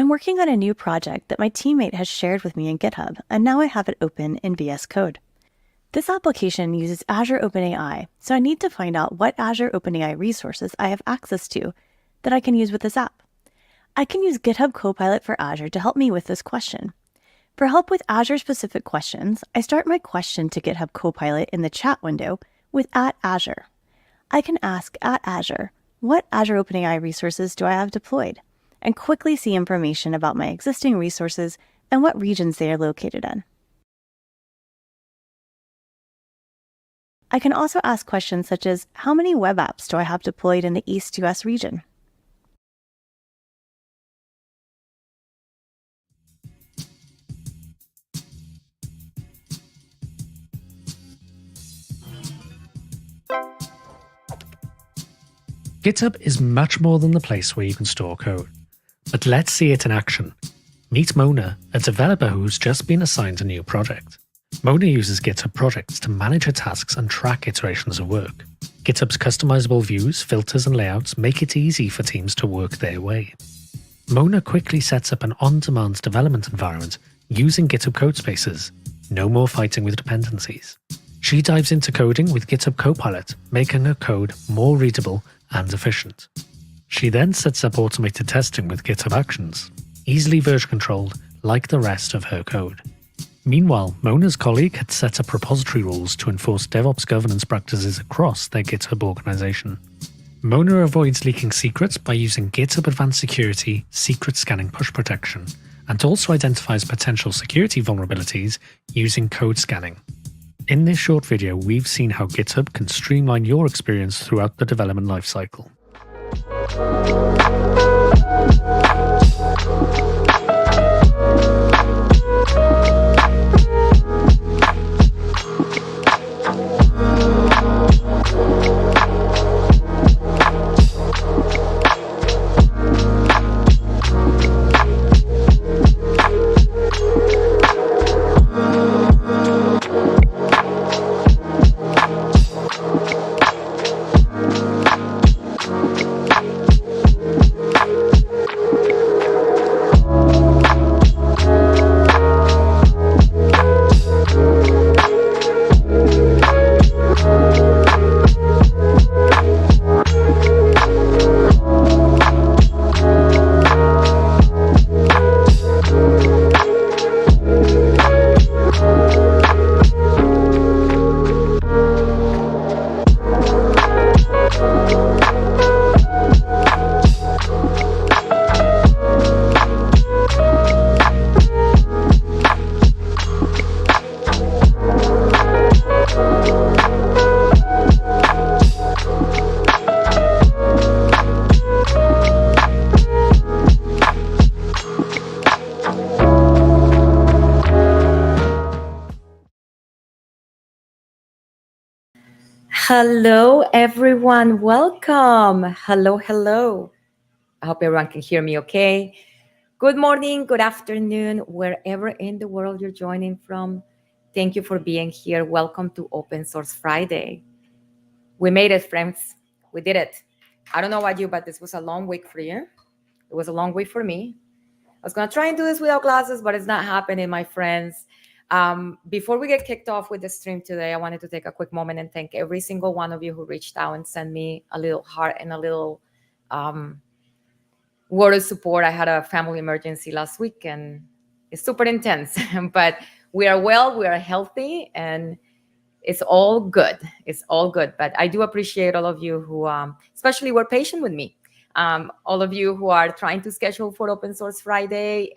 I'm working on a new project that my teammate has shared with me in GitHub, and now I have it open in VS Code. This application uses Azure OpenAI, so I need to find out what Azure OpenAI resources I have access to that I can use with this app. I can use GitHub Copilot for Azure to help me with this question. For help with Azure-specific questions, I start my question to GitHub Copilot in the chat window with @Azure. I can ask @Azure, what Azure OpenAI resources do I have deployed? And quickly see information about my existing resources and what regions they are located in. I can also ask questions such as, how many web apps do I have deployed in the East US region? GitHub is much more than the place where you can store code. But let's see it in action. Meet Mona, a developer who's just been assigned a new project. Mona uses GitHub projects to manage her tasks and track iterations of work. GitHub's customizable views, filters, and layouts make it easy for teams to work their way. Mona quickly sets up an on-demand development environment using GitHub Codespaces. No more fighting with dependencies. She dives into coding with GitHub Copilot, making her code more readable and efficient. She then sets up automated testing with GitHub Actions, easily version controlled like the rest of her code. Meanwhile, Mona's colleague had set up repository rules to enforce DevOps governance practices across their GitHub organization. Mona avoids leaking secrets by using GitHub Advanced Security secret scanning push protection, and also identifies potential security vulnerabilities using code scanning. In this short video, we've seen how GitHub can streamline your experience throughout the development lifecycle. Hello, everyone. Welcome. Hello, hello. I hope everyone can hear me okay. Good morning, good afternoon, wherever in the world you're joining from. Thank you for being here. Welcome to Open Source Friday. We made it, friends. We did it. I don't know about you, but this was a long week for you. It was a long week for me. I was going to try and do this without glasses, but it's not happening, my friends. Before we get kicked off with the stream today, I wanted to take a quick moment and thank every single one of you who reached out and sent me a little heart and a little word of support. I had a family emergency last week and it's super intense, but we are well, we are healthy, and it's all good. It's all good. But I do appreciate all of you who especially were patient with me. All of you who are trying to schedule for Open Source Friday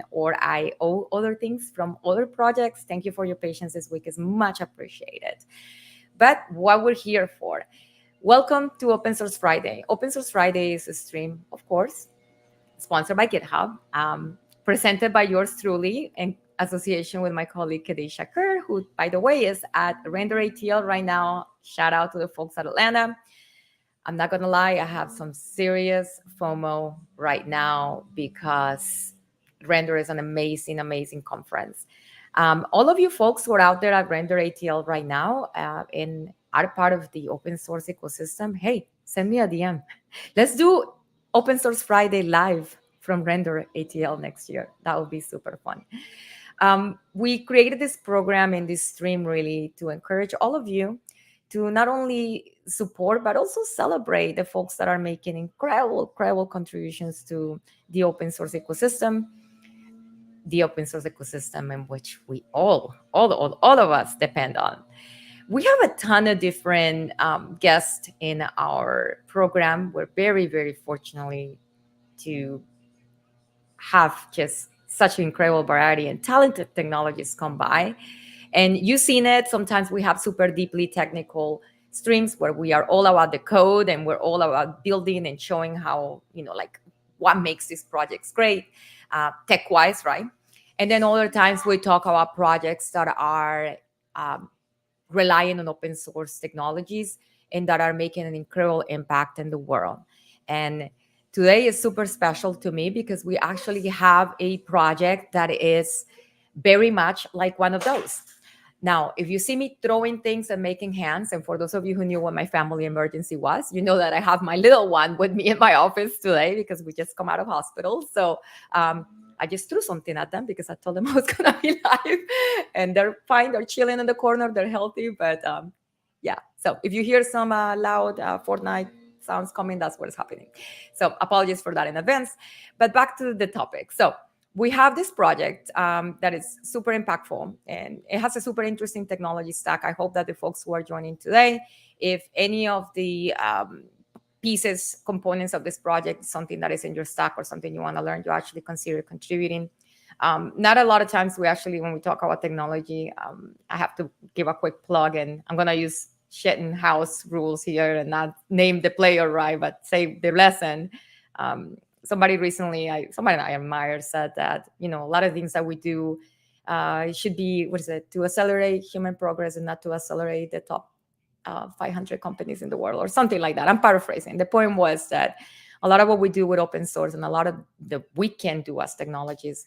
or I owe other things from other projects. Thank you for your patience this week. It's much appreciated. But what we're here for. Welcome to Open Source Friday. Open Source Friday is a stream, of course, sponsored by GitHub, presented by yours truly in association with my colleague Kadesha Kerr, who, by the way, is at Render ATL right now. Shout out to the folks at Atlanta. I'm not going to lie, I have some serious FOMO right now because Render is an amazing, amazing conference. All of you folks who are out there at Render ATL right now and are part of the open source ecosystem, hey, send me a DM. Let's do Open Source Friday live from Render ATL next year. That would be super fun. We created this program and this stream really to encourage all of you to not only support, but also celebrate the folks that are making incredible contributions to the open source ecosystem, in which we all of us depend on. We have a ton of different guests in our program. We're very fortunately to have just such an incredible variety and talented technologists come by. And you've seen it. Sometimes we have super deeply technical streams where we are all about the code and we're all about building and showing how, like what makes these projects great, tech-wise, right? And then other times we talk about projects that are relying on open source technologies and that are making an incredible impact in the world. And today is super special to me because we actually have a project that is very much like one of those. Now, if you see me throwing things and making hands, and for those of you who knew what my family emergency was, you know that I have my little one with me in my office today because we just come out of hospital. So I just threw something at them because I told them I was going to be live, and they're fine. They're chilling in the corner. They're healthy. But yeah, so if you hear some loud Fortnite sounds coming, that's what is happening. So apologies for that in advance. But back to the topic. So we have this project that is super impactful, and it has a super interesting technology stack. I hope that the folks who are joining today, if any of the components of this project is something that is in your stack or something you want to learn, you actually consider contributing. Not a lot of times when we talk about technology, I have to give a quick plug, and I'm going to use Shetton House rules here and not name the player, right, but say the lesson. Somebody recently, somebody I admire said that, a lot of things that we do should be, to accelerate human progress and not to accelerate the top 500 companies in the world or something like that. I'm paraphrasing. The point was that a lot of what we do with open source and a lot of we can do as technologies,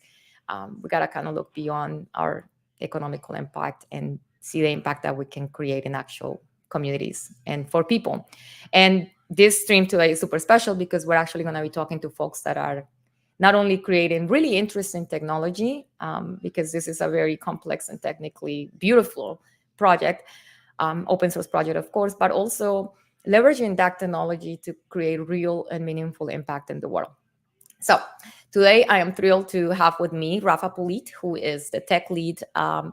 we got to kind of look beyond our economical impact and see the impact that we can create in actual communities and for people. And this stream today is super special because we're actually going to be talking to folks that are not only creating really interesting technology, because this is a very complex and technically beautiful project, open source project, of course, but also leveraging that technology to create real and meaningful impact in the world. So today I am thrilled to have with me Rafa Pólit, who is the tech lead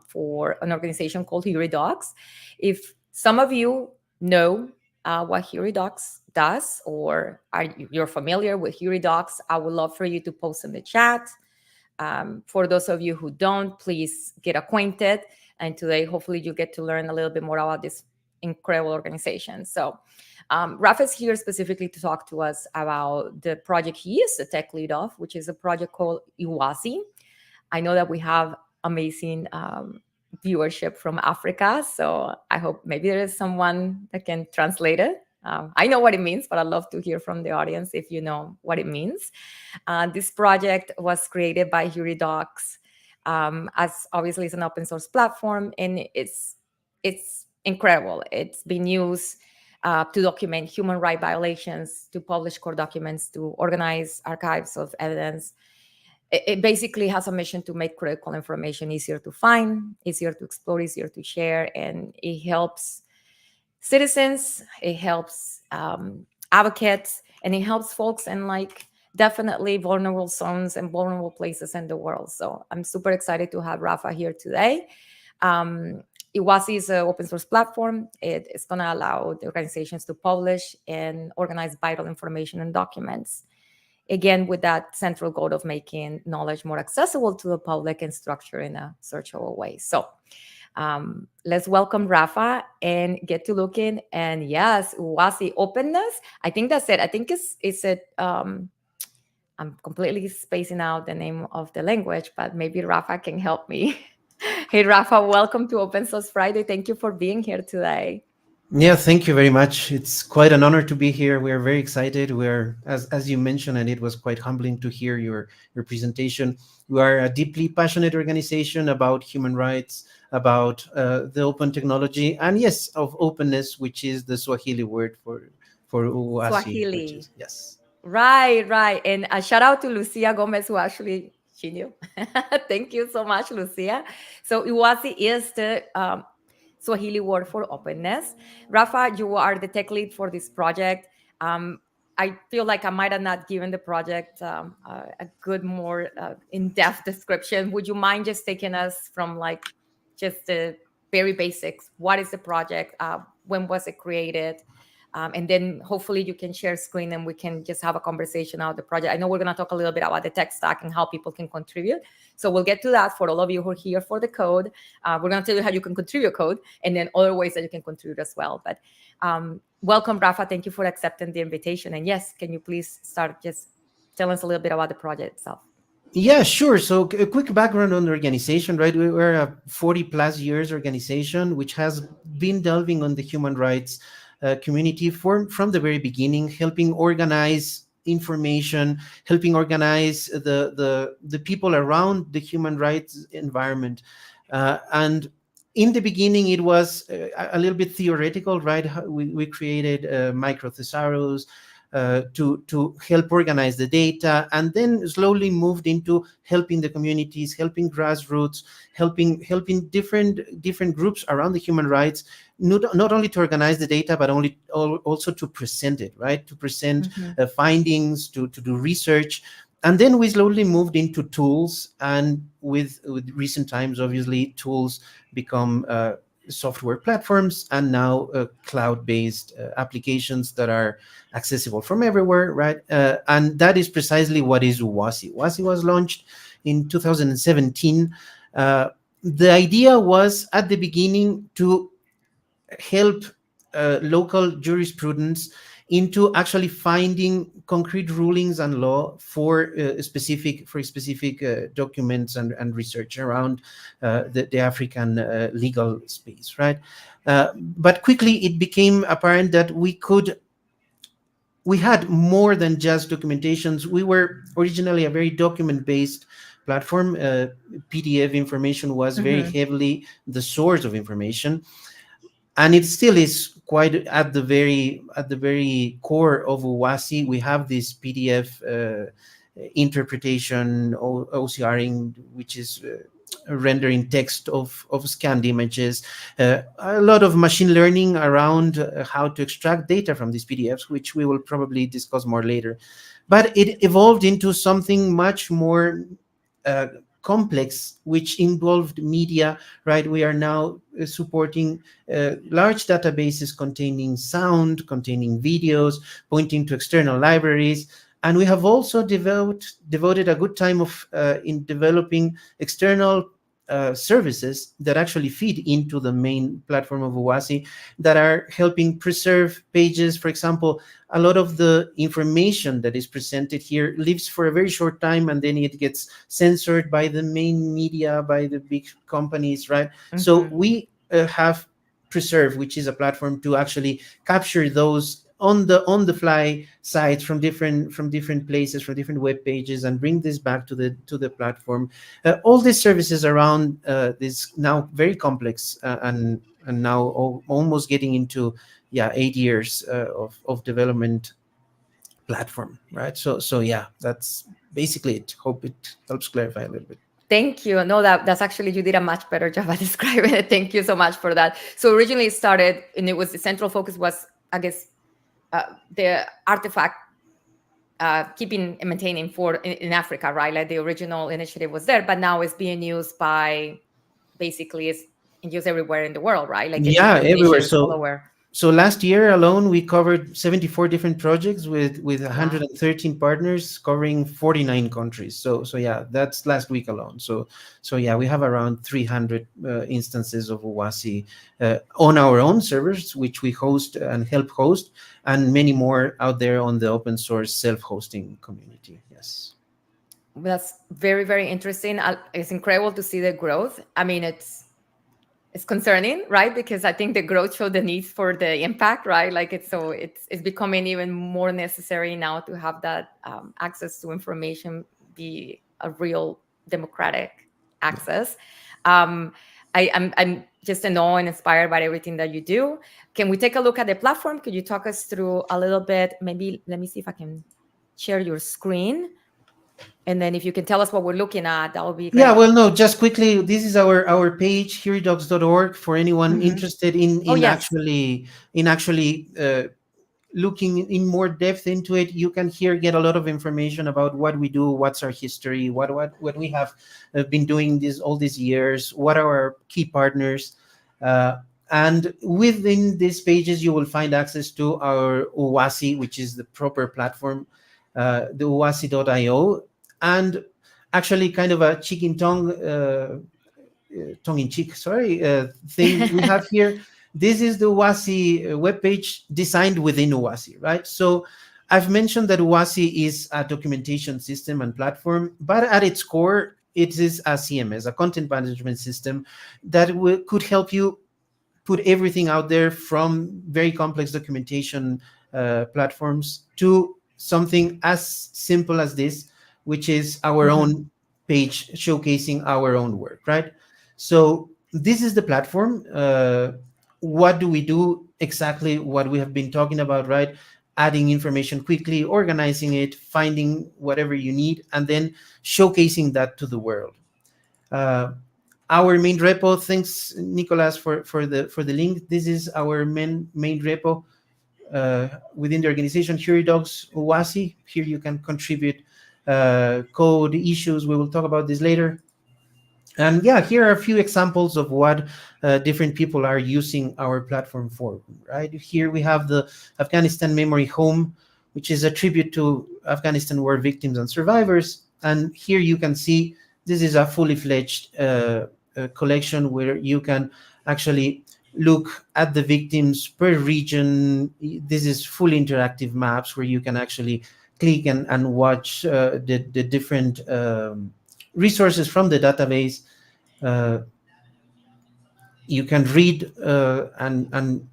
for an organization called Huridocs. If some of you know what Huridocs does, or you're familiar with Huridocs, I would love for you to post in the chat. For those of you who don't, please get acquainted. And today, hopefully, you get to learn a little bit more about this incredible organization. So Rafa is here specifically to talk to us about the project he is the tech lead of, which is a project called Uwazi. I know that we have amazing viewership from Africa, so I hope maybe there is someone that can translate it. I know what it means, but I'd love to hear from the audience if you know what it means. This project was created by Huridocs, as obviously it's an open source platform, and it's incredible. It's been used to document human rights violations, to publish court documents, to organize archives of evidence. It basically has a mission to make critical information easier to find, easier to explore, easier to share, and it helps citizens, it helps advocates, and it helps folks in definitely vulnerable zones and vulnerable places in the world. So I'm super excited to have Rafa here today. Uwazi is an open source platform. It is going to allow the organizations to publish and organize vital information and documents. Again, with that central goal of making knowledge more accessible to the public and structured in a searchable way. So let's welcome Rafa and get to looking. And yes, Uwazi, openness. I think that's it. I think it's I'm completely spacing out the name of the language, but maybe Rafa can help me. Hey, Rafa, welcome to Open Source Friday. Thank you for being here today. Yeah, thank you very much. It's quite an honor to be here. We are very excited. We're, as you mentioned, and it was quite humbling to hear your presentation. We are a deeply passionate organization about human rights, about the open technology, and yes, of openness, which is the Swahili word for Uwazi. Swahili. Yes. Right. And a shout out to Lucia Gomez, who actually she knew. Thank you so much, Lucia. So Uwazi is the Swahili word for openness. Rafa, you are the tech lead for this project. I feel like I might have not given the project a good, more in-depth description. Would you mind just taking us from like just the very basics? What is the project? When was it created? And then hopefully you can share screen and we can just have a conversation about the project. I know we're going to talk a little bit about the tech stack and how people can contribute. So we'll get to that for all of you who are here for the code. We're going to tell you how you can contribute code and then other ways that you can contribute as well. But welcome, Rafa. Thank you for accepting the invitation. And yes, can you please start just tell us a little bit about the project itself? Yeah, sure. So a quick background on the organization, right? We're a 40 plus years organization, which has been delving on the human rights community from the very beginning, helping organize information, helping organize the people around the human rights environment. And in the beginning, it was a little bit theoretical, right? We created micro thesaurus, to help organize the data, and then slowly moved into helping the communities, helping grassroots, helping different groups around the human rights, not only to organize the data, but also to present it, right? To present findings, to do research. And then we slowly moved into tools, and with recent times, obviously, tools become software platforms, and now cloud-based applications that are accessible from everywhere, right? And that is precisely what is Uwazi. Uwazi was launched in 2017. The idea was at the beginning to help local jurisprudence into actually finding concrete rulings and law for specific documents and research around the African legal space, right? But quickly it became apparent that we had more than just documentations. We were originally a very document-based platform. PDF information was very heavily the source of information, and it still is quite at the very core of Uwazi. We have this PDF interpretation, OCRing, which is rendering text of scanned images, a lot of machine learning around how to extract data from these PDFs, which we will probably discuss more later. But it evolved into something much more complex, which involved media, right? We are now supporting large databases containing sound, containing videos, pointing to external libraries. And we have also devoted a good time in developing external services that actually feed into the main platform of Uwazi, that are helping preserve pages. For example, a lot of the information that is presented here lives for a very short time, and then it gets censored by the main media, by the big companies, right? So we have Preserve, which is a platform to actually capture those on the fly sites from different places, from different web pages, and bring this back to the platform. All these services around this now very complex and now almost getting into 8 years of development platform, right? So yeah, that's basically it. Hope it helps clarify a little bit. Thank you. No, that's actually, you did a much better job at describing it. Thank you so much for that. So originally it started, and it was the central focus was, I guess, the artifact keeping and maintaining in Africa, right? Like the original initiative was there, but now it's being used by basically it's used everywhere in the world, right? Like everywhere. So last year alone, we covered 74 different projects with 113 partners covering 49 countries. So yeah, that's last week alone. So yeah, we have around 300 instances of Uwazi on our own servers, which we host and help host, and many more out there on the open source self-hosting community. Yes. That's very, very interesting. It's incredible to see the growth. I mean, it's concerning, right? Because I think the growth showed the need for the impact, right? Like it's becoming even more necessary now to have that access to information be a real democratic access. I'm just in awe and inspired by everything that you do. Can we take a look at the platform? Could you talk us through a little bit? Maybe let me see if I can share your screen, and then if you can tell us what we're looking at, that would be great. Yeah, well, no, just quickly, this is our page, huridocs.org, for anyone interested in actually looking in more depth into it. You can here get a lot of information about what we do, what's our history, what we have been doing all these years, what are our key partners, and within these pages you will find access to our Uwazi, which is the proper platform, the uwazi.io, and actually kind of a cheek tongue-in-cheek, thing we have here. This is the Uwazi webpage designed within Uwazi, right? So I've mentioned that Uwazi is a documentation system and platform, but at its core, it is a CMS, a content management system that could help you put everything out there, from very complex documentation platforms to something as simple as this, which is our own page showcasing our own work, right? So this is the platform. What do we do? Exactly what we have been talking about, right? Adding information quickly, organizing it, finding whatever you need, and then showcasing that to the world. Our main repo, thanks Nicolas for the link. This is our main repo within the organization, Huridocs Uwazi. Here you can contribute code, issues. We will talk about this later. And yeah, here are a few examples of what different people are using our platform for, right? Here we have the Afghanistan Memory Home, which is a tribute to Afghanistan war victims and survivors. And here you can see this is a fully fledged collection where you can actually look at the victims per region. This is fully interactive maps where you can actually click and watch the different resources from the database. You can read and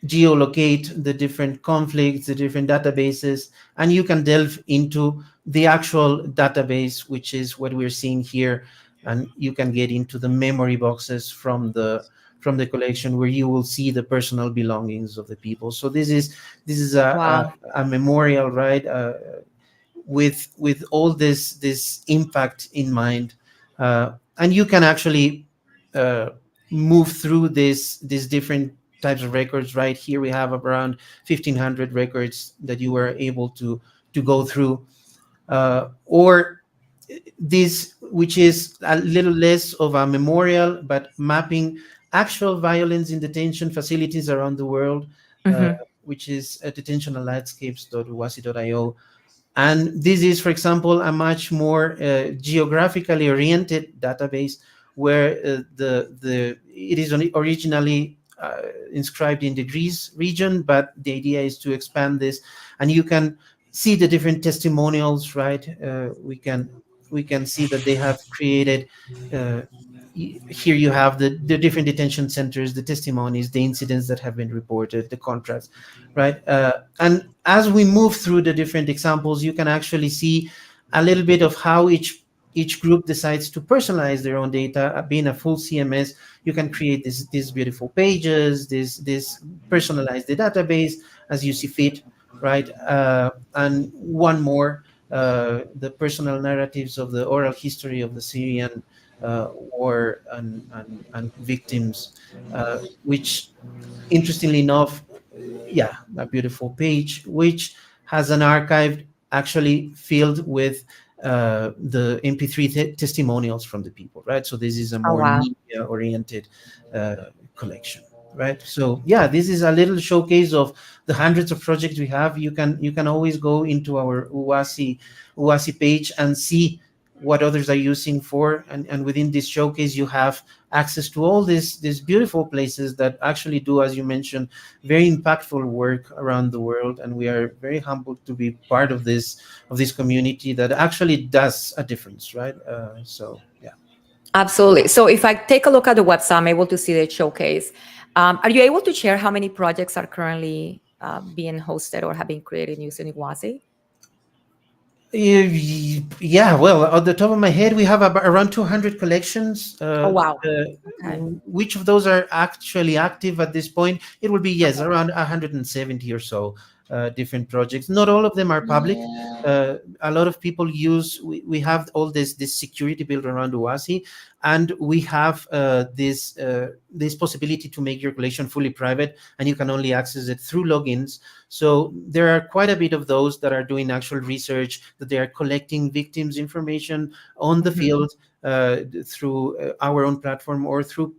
geolocate the different conflicts, the different databases, and you can delve into the actual database, which is what we're seeing here. And you can get into the memory boxes from the collection, where you will see the personal belongings of the people. So this is Wow. a memorial, right? With all this impact in mind, and you can actually move through these different types of records. Right here we have around 1,500 records that you were able to go through, or this, which is a little less of a memorial, but mapping actual violence in detention facilities around the world, which is detention and landscapes.uwazi.io. And this is, for example, a much more geographically oriented database, where it is originally inscribed in the Greece region, but the idea is to expand this, and you can see the different testimonials, right? We can see that they have created. Here you have the different detention centers, the testimonies, the incidents that have been reported, the contracts, right? And as we move through the different examples, you can actually see a little bit of how each group decides to personalize their own data. Being a full CMS, you can create these beautiful pages, this personalize the database as you see fit, right? And one more, the personal narratives of the oral history of the Syrian war and victims, which, interestingly enough, a beautiful page, which has an archive actually filled with the MP3 testimonials from the people, right? So this is a more media-oriented collection, right? So yeah, this is a little showcase of the hundreds of projects we have. You can always go into our Uwazi page and see what others are using for, and within this showcase you have access to all these beautiful places that actually do, as you mentioned, very impactful work around the world. And we are very humbled to be part of this community that actually does a difference, right? So yeah. Absolutely. So if I take a look at the website, I'm able to see the showcase. Are you able to share how many projects are currently being hosted or have been created using Uwazi? Yeah, well, on the top of my head, we have around 200 collections. Okay. Which of those are actually active at this point? It will be, yes, around 170 or so. different projects. Not all of them are public. A lot of people use, we have all this security built around Uwazi, and we have this possibility to make your collection fully private, and you can only access it through logins. So there are quite a bit of those that are doing actual research, that they are collecting victims' information on the field through our own platform or through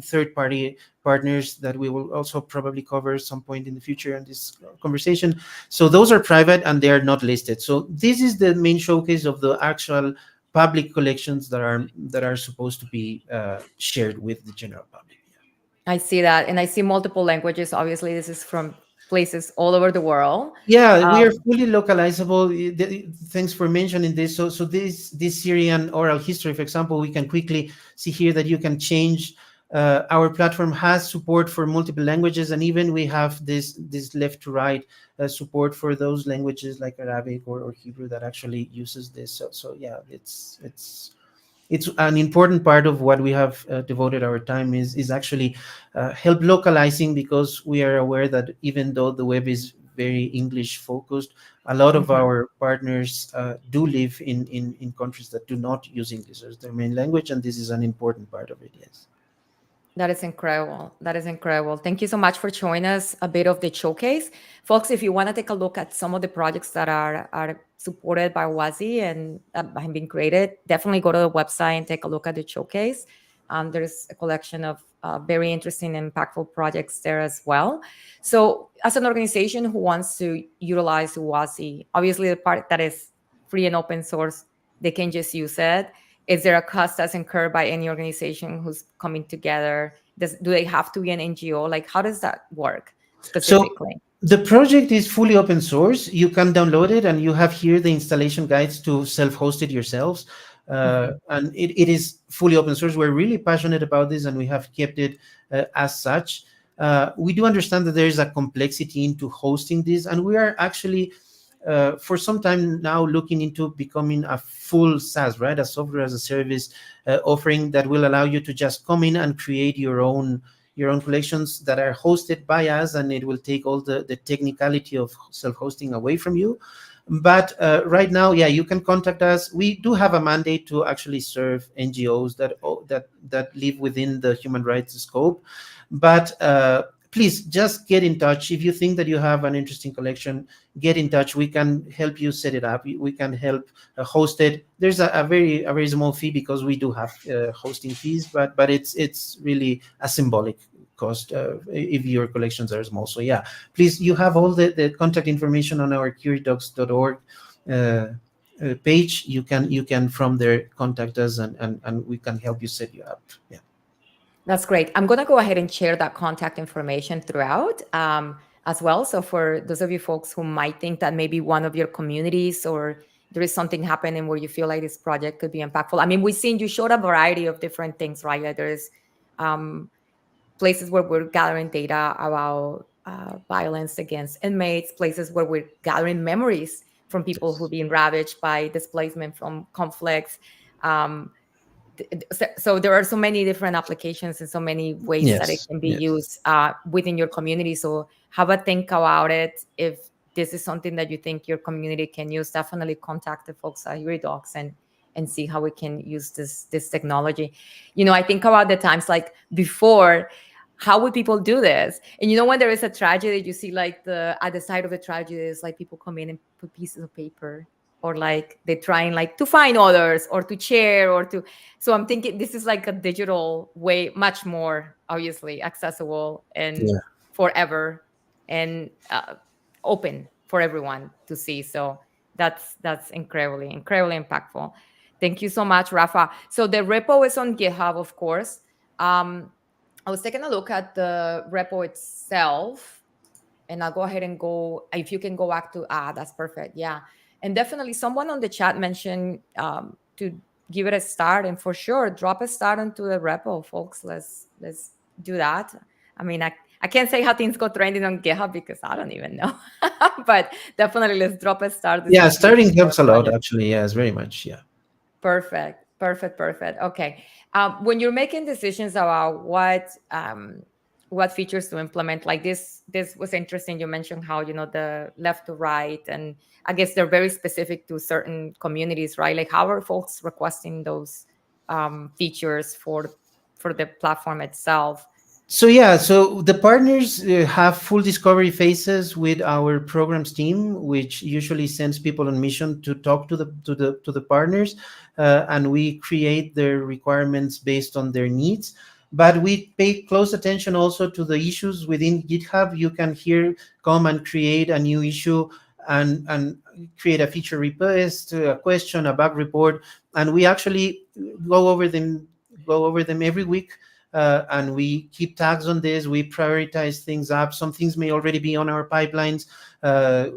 third-party partners that we will also probably cover at some point in the future in this conversation. So those are private and they are not listed. So this is the main showcase of the actual public collections that are supposed to be shared with the general public. I see that, and I see multiple languages. Obviously, this is from places all over the world. Yeah, we are fully localizable. Thanks for mentioning this. So this Syrian oral history, for example, we can quickly see here that you can change. Our platform has support for multiple languages, and even we have this left to right support for those languages like Arabic or Hebrew that actually uses this. So yeah, it's an important part of what we have devoted our time is actually help localizing, because we are aware that even though the web is very English focused, a lot of our partners do live in countries that do not use English as their main language, and this is an important part of it. Yes. That is incredible. That is incredible. Thank you so much for showing us a bit of the showcase. Folks, if you want to take a look at some of the projects that are supported by Uwazi and have been created, definitely go to the website and take a look at the showcase. There's a collection of very interesting and impactful projects there as well. So as an organization who wants to utilize Uwazi, obviously the part that is free and open source, they can just use it. Is there a cost that's incurred by any organization who's coming together? Do they have to be an NGO? Like, how does that work specifically? So the project is fully open source. You can download it, and you have here the installation guides to self-host it yourselves. And it is fully open source. We're really passionate about this, and we have kept it as such. We do understand that there is a complexity into hosting this, and we are actually for some time now looking into becoming a full SaaS, right? A software as a service offering that will allow you to just come in and create your own collections that are hosted by us, and it will take all the technicality of self-hosting away from you. But right now, yeah, you can contact us. We do have a mandate to actually serve NGOs that live within the human rights scope. But please just get in touch. If you think that you have an interesting collection, get in touch. We can help you set it up. We can help host it. There's a very small fee because we do have hosting fees, but it's really a symbolic cost if your collections are small. So yeah, please, you have all the contact information on our huridocs.org page. You can from there contact us, and we can help you set you up. Yeah. That's great. I'm going to go ahead and share that contact information throughout as well. So for those of you folks who might think that maybe one of your communities or there is something happening where you feel like this project could be impactful. I mean, you showed a variety of different things, right? Like there's places where we're gathering data about violence against inmates, places where we're gathering memories from people who've been ravaged by displacement from conflicts. So there are so many different applications and so many ways that it can be used within your community. So have a think about it. If this is something that you think your community can use, definitely contact the folks at Huridocs and see how we can use this technology. I think about the times like before, how would people do this? And when there is a tragedy, you see like at the side of the tragedy is like people come in and put pieces of paper, or like they're trying like to find others or to share so I'm thinking this is like a digital way, much more obviously accessible and forever and open for everyone to see. So that's incredibly impactful. Thank you so much, Rafa. So the repo is on GitHub, of course. I was taking a look at the repo itself, and I'll go ahead and if you can go back to, that's perfect. Yeah. And definitely someone on the chat mentioned to give it a start, and for sure, drop a start into the repo, folks. Let's do that. I mean, I can't say how things go trending on GitHub because I don't even know, but definitely let's drop a start. Yeah, starting helps a lot, actually. Yes, very much. Yeah. Perfect. Okay. When you're making decisions about what what features to implement. Like this was interesting. You mentioned how, the left to right, and I guess they're very specific to certain communities, right? Like how are folks requesting those features for the platform itself? So yeah, so the partners have full discovery phases with our programs team, which usually sends people on mission to talk to the partners, and we create their requirements based on their needs. But we pay close attention also to the issues within GitHub. You can here come and create a new issue and create a feature request, a question, a bug report, and we actually go over them every week, and we keep tags on this. We prioritize things up. Some things may already be on our pipelines.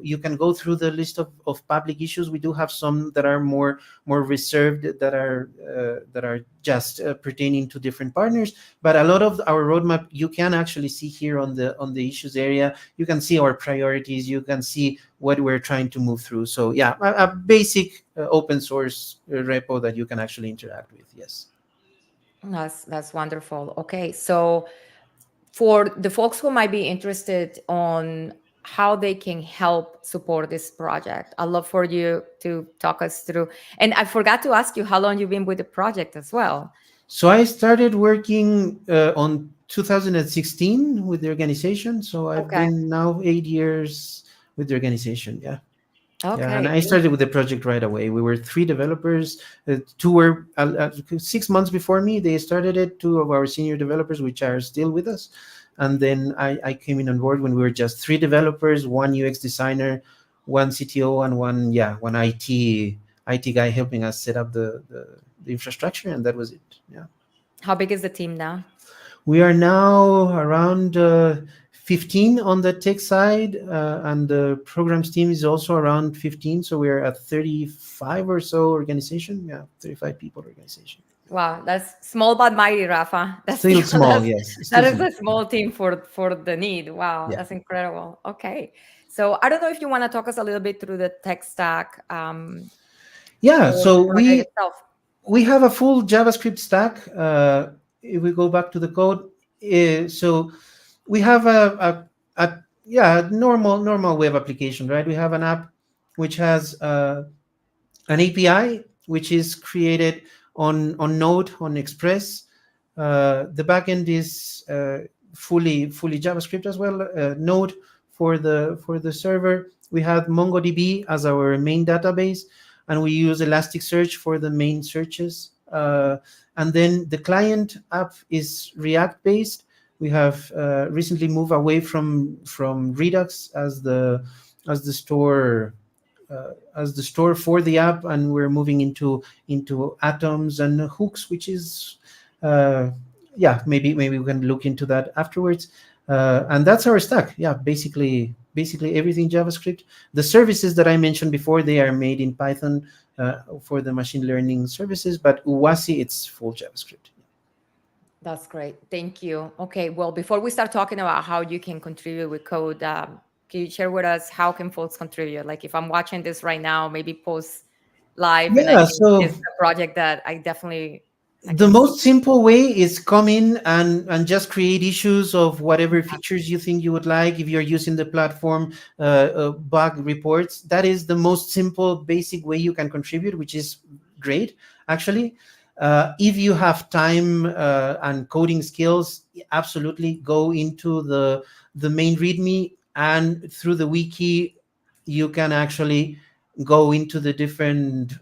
You can go through the list of public issues. We do have some that are more reserved, that are just pertaining to different partners. But a lot of our roadmap you can actually see here on the issues area. You can see our priorities. You can see what we're trying to move through. So yeah, a basic open source repo that you can actually interact with. Yes. That's wonderful. Okay, so for the folks who might be interested on how they can help support this project, I'd love for you to talk us through. And I forgot to ask you how long you've been with the project as well. So I started working on 2016 with the organization. So I've Okay. been now 8 years with the organization. Yeah. Okay. Yeah, and I started with the project right away. We were 3 developers. 2 were 6 months before me. They started it. 2 of our senior developers, which are still with us. And then I came in on board when we were just 3 developers, 1 UX designer, 1 CTO, and one IT guy helping us set up the infrastructure, and that was it. Yeah. How big is the team now? We are now around 15 on the tech side, and the programs team is also around 15. So we're at 35 or so organization. Yeah, 35 people organization. Wow, that's small but mighty, Rafa. That's Still small, yes. That is a small team for the need. Wow, Yeah. that's incredible. Okay, so I don't know if you want to talk us a little bit through the tech stack. Yeah, for so the project itself. we have a full JavaScript stack. If we go back to the code, so we have a normal web application, right? We have an app which has an API which is created on Node, on Express. The backend is fully JavaScript as well. Node for the server. We have MongoDB as our main database, and we use Elasticsearch for the main searches. And then the client app is React based. We have recently moved away from Redux as the store for the app, and we're moving into atoms and hooks, which is maybe we can look into that afterwards. And that's our stack. Yeah, basically everything JavaScript. The services that I mentioned before, they are made in Python for the machine learning services, but Uwazi, it's full JavaScript. That's great. Thank you. Okay, well, before we start talking about how you can contribute with code, can you share with us how can folks contribute? Like if I'm watching this right now, maybe post live, and I think it's a project that I definitely... The most simple way is come in and just create issues of whatever features you think you would like. If you're using the platform, bug reports, that is the most simple, basic way you can contribute, which is great, actually. If you have time and coding skills, absolutely go into the main README, and through the wiki, you can actually go into the different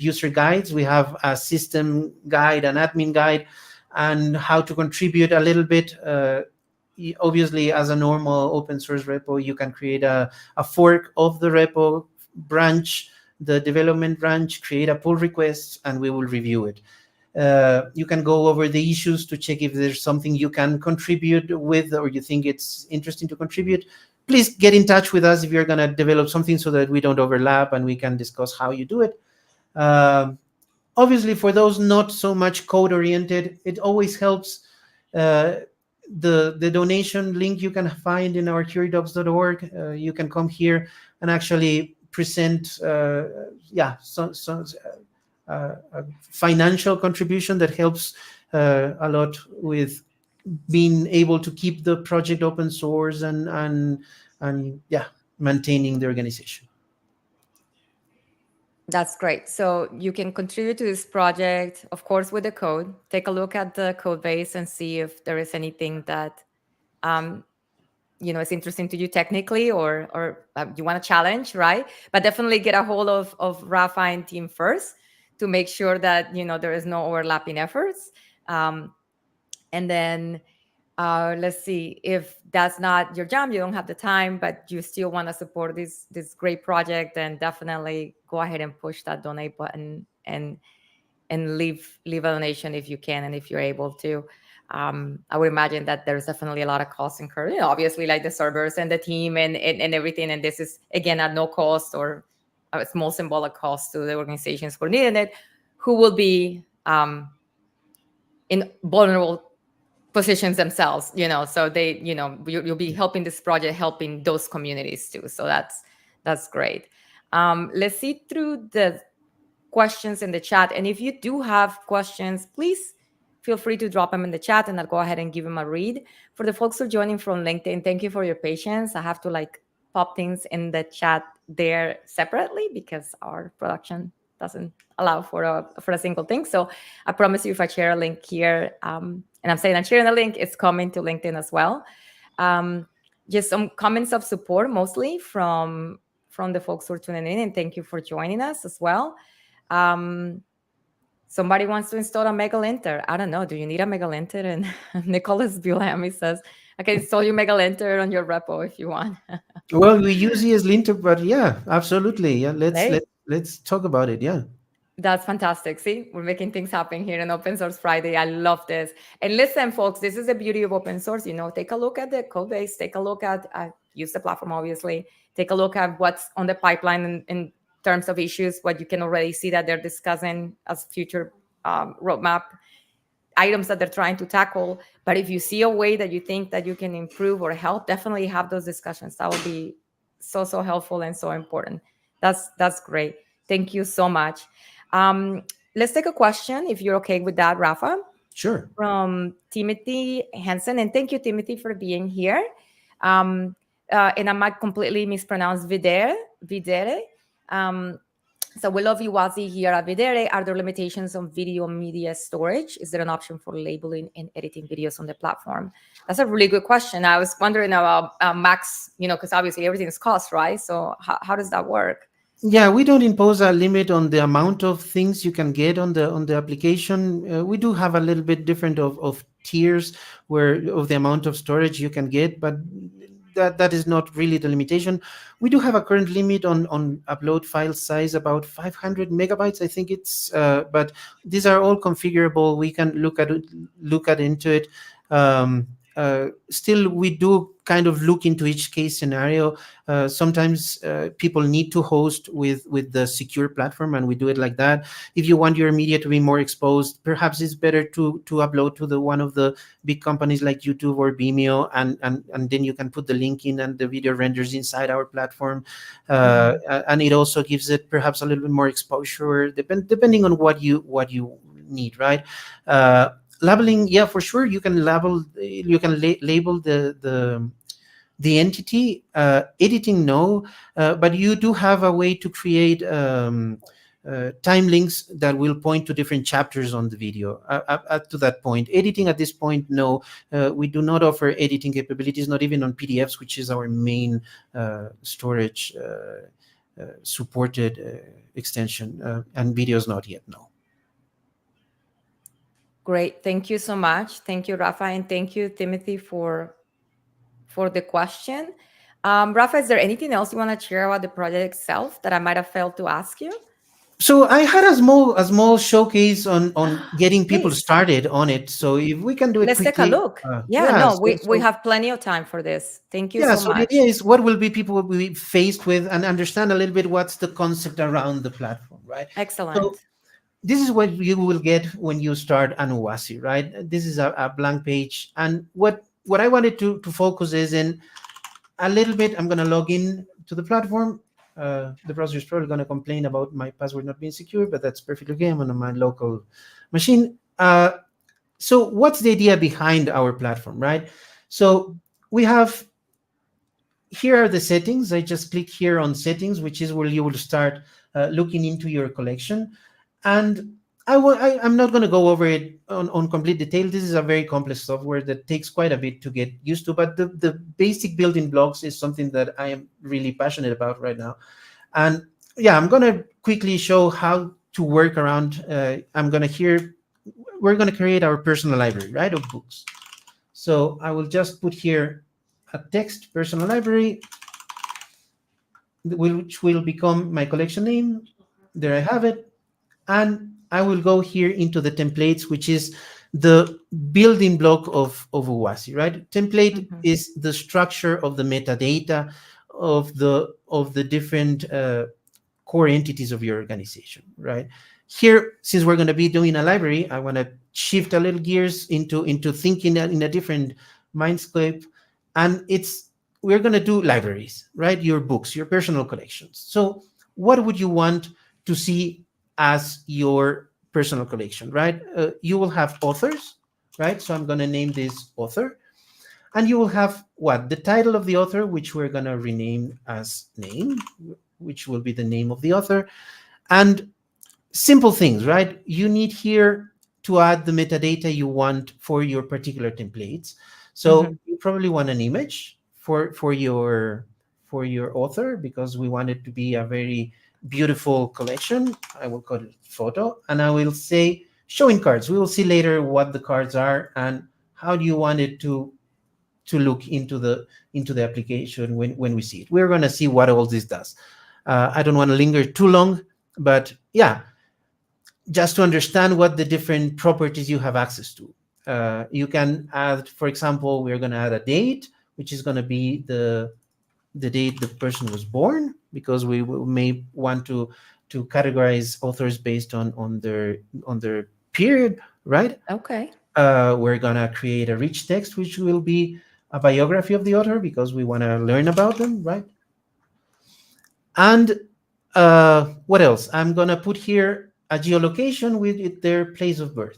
user guides. We have a system guide, an admin guide, and how to contribute a little bit. Obviously, as a normal open source repo, you can create a fork of the repo branch, the development branch, create a pull request, and we will review it. You can go over the issues to check if there's something you can contribute with, or you think it's interesting to contribute. Please get in touch with us if you're going to develop something, so that we don't overlap and we can discuss how you do it. Obviously, for those not so much code oriented, it always helps. The donation link you can find in our huridocs.org. You can come here and actually present a financial contribution that helps a lot with being able to keep the project open source and yeah, maintaining the organization. That's great. So you can contribute to this project, of course, with the code. Take a look at the code base and see if there is anything that is interesting to you technically, or you want to challenge, right? But definitely get a hold of Rafa and team first to make sure that there is no overlapping efforts. And then let's see, if that's not your jam, you don't have the time, but you still want to support this great project, then definitely go ahead and push that donate button and leave a donation if you can and if you're able to. I would imagine that there's definitely a lot of costs incurred, obviously, like the servers and the team and everything. And this is, again, at no cost or a small symbolic cost to the organizations who are needing it, who will be in vulnerable positions themselves, so they, you'll be helping this project, helping those communities too. So that's great. Let's see through the questions in the chat. And if you do have questions, please feel free to drop them in the chat and I'll go ahead and give them a read. For the folks who are joining from LinkedIn, thank you for your patience. I have to pop things in the chat there separately because our production doesn't allow for a single thing. So I promise you, if I share a link here, and I'm saying I'm sharing a link, it's coming to LinkedIn as well. Just some comments of support, mostly from the folks who are tuning in, and thank you for joining us as well. Somebody wants to install a Megalinter. I don't know. Do you need a Megalinter? And Nicholas Bulami says, I can install you Megalinter on your repo if you want. Well, we use ESLinter, but yeah, absolutely. Yeah, let's talk about it. Yeah. That's fantastic. See, we're making things happen here in Open Source Friday. I love this. And listen, folks, this is the beauty of open source. Take a look at the code base. Take a look at, use the platform, obviously. Take a look at what's on the pipeline in terms of issues, what you can already see that they're discussing as future roadmap items that they're trying to tackle. But if you see a way that you think that you can improve or help, definitely have those discussions. That will be so helpful and so important. That's great. Thank you so much. Let's take a question, if you're okay with that, Rafa. Sure. From Timothy Hansen. And thank you, Timothy, for being here. And I might completely mispronounce Videre. So we love Uwazi here at Videre. Are there limitations on video media storage? Is there an option for labeling and editing videos on the platform? That's a really good question. I was wondering about max, because obviously everything is cost, right? So how does that work? Yeah, we don't impose a limit on the amount of things you can get on the application. We do have a little bit different of tiers of the amount of storage you can get, but that is not really the limitation. We do have a current limit on upload file size, about 500 megabytes, I think it's. But these are all configurable. We can look into it. Still, we do kind of look into each case scenario. Sometimes people need to host with the secure platform, and we do it like that. If you want your media to be more exposed, perhaps it's better to upload to one of the big companies like YouTube or Vimeo, and then you can put the link in, and the video renders inside our platform. And it also gives it perhaps a little bit more exposure, depending on what you need, right? Labeling, yeah, for sure. You can label the entity. Editing, no, but you do have a way to create time links that will point to different chapters on the video. Up to that point, editing at this point, no, we do not offer editing capabilities, not even on PDFs, which is our main storage supported extension, and videos not yet, no. Great. Thank you so much. Thank you, Rafa. And thank you, Timothy, for the question. Rafa, is there anything else you want to share about the project itself that I might have failed to ask you? So I had a small showcase on getting people started on it. So if we can do it Let's quickly. take a look. We have plenty of time for this. Thank you so much. So the idea is, what will be people will be faced with, and understand a little bit what's the concept around the platform, right? Excellent. So this is what you will get when you start an Uwazi, right? This is a blank page. And what I wanted to focus is in a little bit. I'm going to log in to the platform. The browser is probably going to complain about my password not being secure, but that's perfectly okay. I'm on my local machine. So what's the idea behind our platform, right? So we have, here are the settings. I just click here on settings, which is where you will start looking into your collection. And I'm not going to go over it on complete detail. This is a very complex software that takes quite a bit to get used to, but the basic building blocks is something that I am really passionate about right now. And yeah, I'm going to quickly show how to work around. We're going to create our personal library, right, of books. So I will just put here a text personal library, which will become my collection name. There I have it. And I will go here into the templates, which is the building block of Uwazi, right? Template is the structure of the metadata of the different core entities of your organization, right? Here, since we're going to be doing a library, I want to shift a little gears into thinking in a different mindscape, and we're going to do libraries, right? Your books, your personal collections. So what would you want to see as your personal collection, right? You will have authors, right? So I'm going to name this author. And you will have what? The title of the author, which we're going to rename as name, which will be the name of the author. And simple things, right? You need here to add the metadata you want for your particular templates. So you probably want an image for your author, because we want it to be a very beautiful collection. I will call it photo, and I will say showing cards. We will see later what the cards are and how do you want it to look into the application when we see it. We're going to see what all this does. I don't want to linger too long, but yeah, just to understand what the different properties you have access to. You can add, for example, we're going to add a date, which is going to be the date the person was born, because we may want to categorize authors based on their period, right? Okay. We're going to create a rich text, which will be a biography of the author, because we want to learn about them, right? And what else? I'm going to put here a geolocation with their place of birth.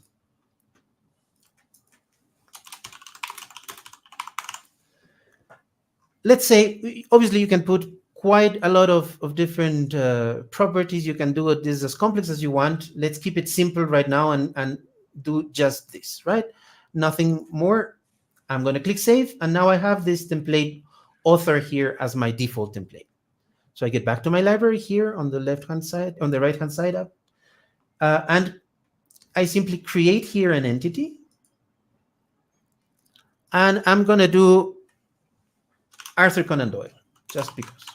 Let's say, obviously, you can put quite a lot of different properties. You can do this as complex as you want. Let's keep it simple right now and do just this, right? Nothing more. I'm going to click save, and now I have this template author here as my default template. So I get back to my library here on the left-hand side, on the right-hand side up, and I simply create here an entity, and I'm going to do Arthur Conan Doyle, just because.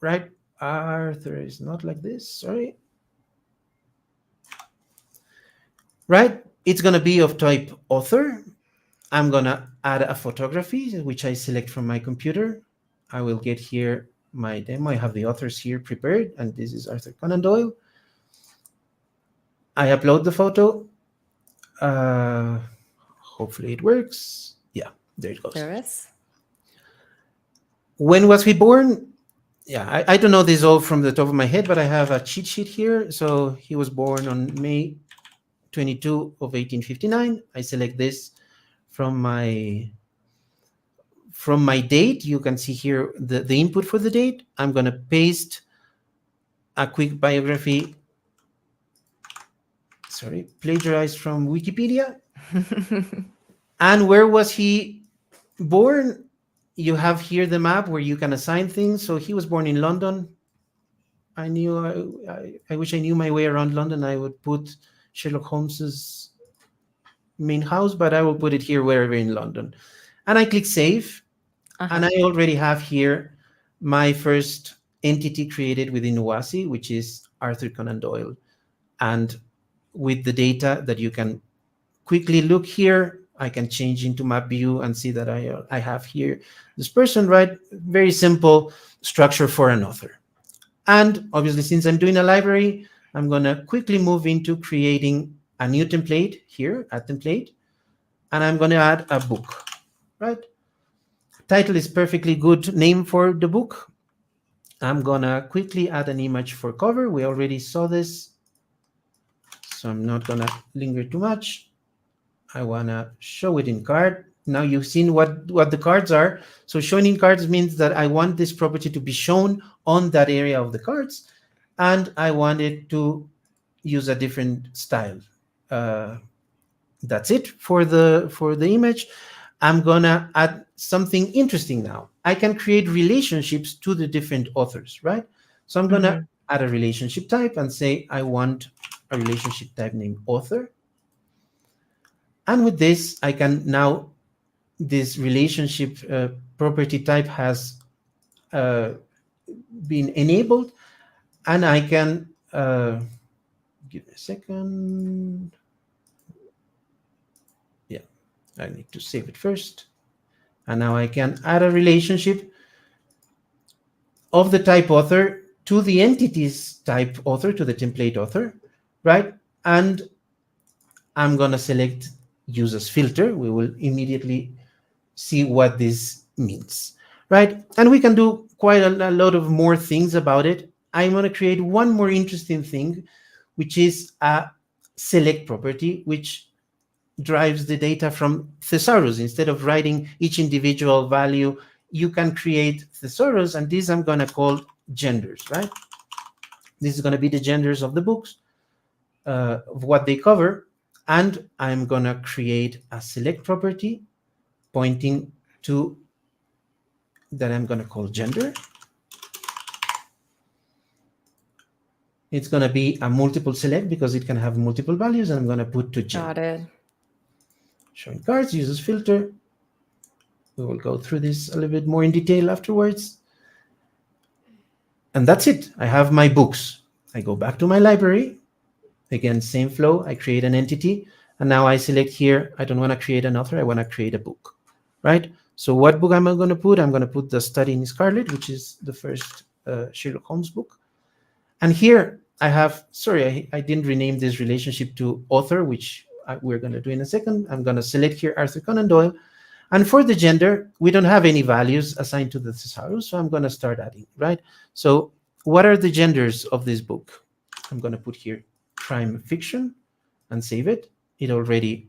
Right? Arthur is not like this, sorry. Right? It's going to be of type author. I'm going to add a photography, which I select from my computer. I will get here my demo. I have the authors here prepared, and this is Arthur Conan Doyle. I upload the photo. Hopefully it works. Yeah, there it goes. There is. When was he born? Yeah, I don't know this all from the top of my head, but I have a cheat sheet here. So he was born on May 22 of 1859. I select this from my date. You can see here the input for the date. I'm going to paste a quick biography. Sorry, plagiarized from Wikipedia. And where was he born? You have here the map where you can assign things. So he was born in London. I wish I knew my way around London. I would put Sherlock Holmes's main house, but I will put it here wherever in London. And I click save. And I already have here my first entity created within Uwazi, which is Arthur Conan Doyle. And with the data that you can quickly look here, I can change into map view and see that I have here this person, right? Very simple structure for an author. And obviously, since I'm doing a library, I'm going to quickly move into creating a new template here, add template, and I'm going to add a book, right? Title is perfectly good name for the book. I'm going to quickly add an image for cover. We already saw this. So I'm not gonna linger too much. I wanna show it in card. Now you've seen what the cards are. So showing in cards means that I want this property to be shown on that area of the cards, and I want it to use a different style. That's it for the image. I'm gonna add something interesting now. I can create relationships to the different authors, right? So I'm gonna add a relationship type and say I want a relationship type named author. And with this, I can now, this relationship property type has been enabled, and I can give me a second. Yeah, I need to save it first. And now I can add a relationship of the type author to the entities type author, to the template author, right? And I'm going to select use as filter. We will immediately see what this means, right? And we can do quite a lot of more things about it. I'm going to create one more interesting thing, which is a select property, which drives the data from thesaurus. Instead of writing each individual value, you can create thesaurus, and these I'm going to call genders, right? This is going to be the genders of the books, of what they cover, and I'm going to create a select property pointing to that I'm going to call gender. It's going to be a multiple select because it can have multiple values, and I'm going to put to gender. Got it. Showing cards uses filter. We will go through this a little bit more in detail afterwards. And that's it. I have my books. I go back to my library. Again, same flow. I create an entity. And now I select here, I don't want to create an author. I want to create a book, right? So what book am I going to put? I'm going to put The Study in Scarlet, which is the first Sherlock Holmes book. And here I have, sorry, I didn't rename this relationship to author, which we're going to do in a second. I'm going to select here Arthur Conan Doyle. And for the gender, we don't have any values assigned to the thesaurus, so I'm going to start adding, right? So what are the genders of this book? I'm going to put here crime fiction and save it. It already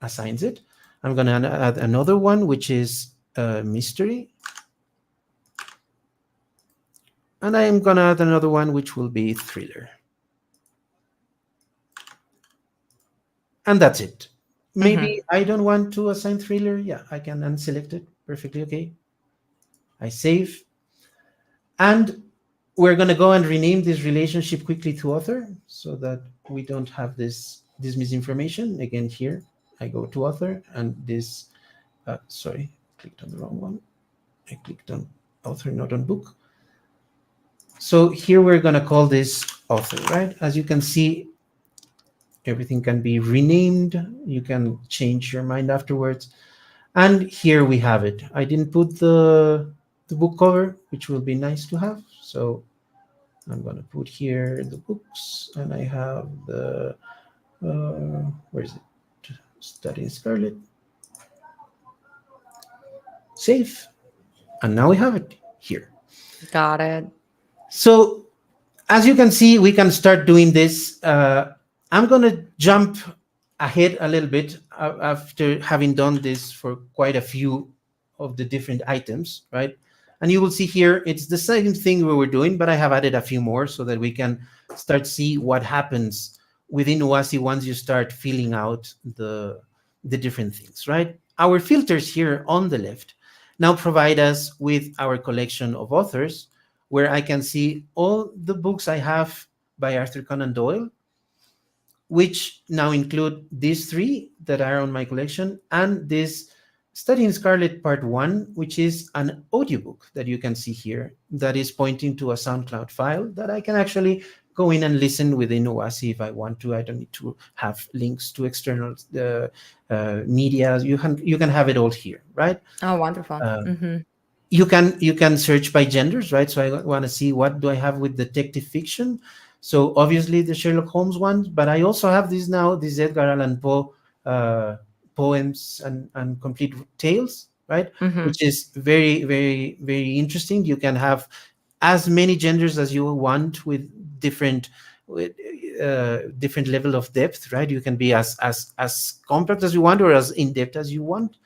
assigns it. I'm going to add another one, which is mystery. And I am going to add another one, which will be thriller. And that's it. Maybe I don't want to assign thriller. Yeah, I can unselect it. Perfectly okay. I save. And we're going to go and rename this relationship quickly to author so that we don't have this misinformation. Again, here I go to author, and this, sorry, clicked on the wrong one. I clicked on author, not on book. So here we're going to call this author, right? As you can see, everything can be renamed. You can change your mind afterwards. And here we have it. I didn't put the book cover, which will be nice to have. So I'm going to put here the books, and I have the, where is it? Study in Scarlet. Save. And now we have it here. Got it. So as you can see, we can start doing this. I'm going to jump ahead a little bit after having done this for quite a few of the different items, right? And you will see here, it's the same thing we were doing, but I have added a few more so that we can start see what happens within Uwazi once you start filling out the different things, right? Our filters here on the left now provide us with our collection of authors, where I can see all the books I have by Arthur Conan Doyle, which now include these three that are on my collection, and this Study in Scarlet Part 1, which is an audiobook that you can see here that is pointing to a SoundCloud file that I can actually go in and listen within Uwazi if I want to. I don't need to have links to external media. You can have it all here, right? Oh, wonderful. You can search by genders, right? So I want to see what do I have with detective fiction. So obviously the Sherlock Holmes ones, but I also have these Edgar Allan Poe poems and complete tales, right? Which is very, very, very interesting. You can have as many genders as you want with different different level of depth, right? You can be as complex as you want or as in depth as you want.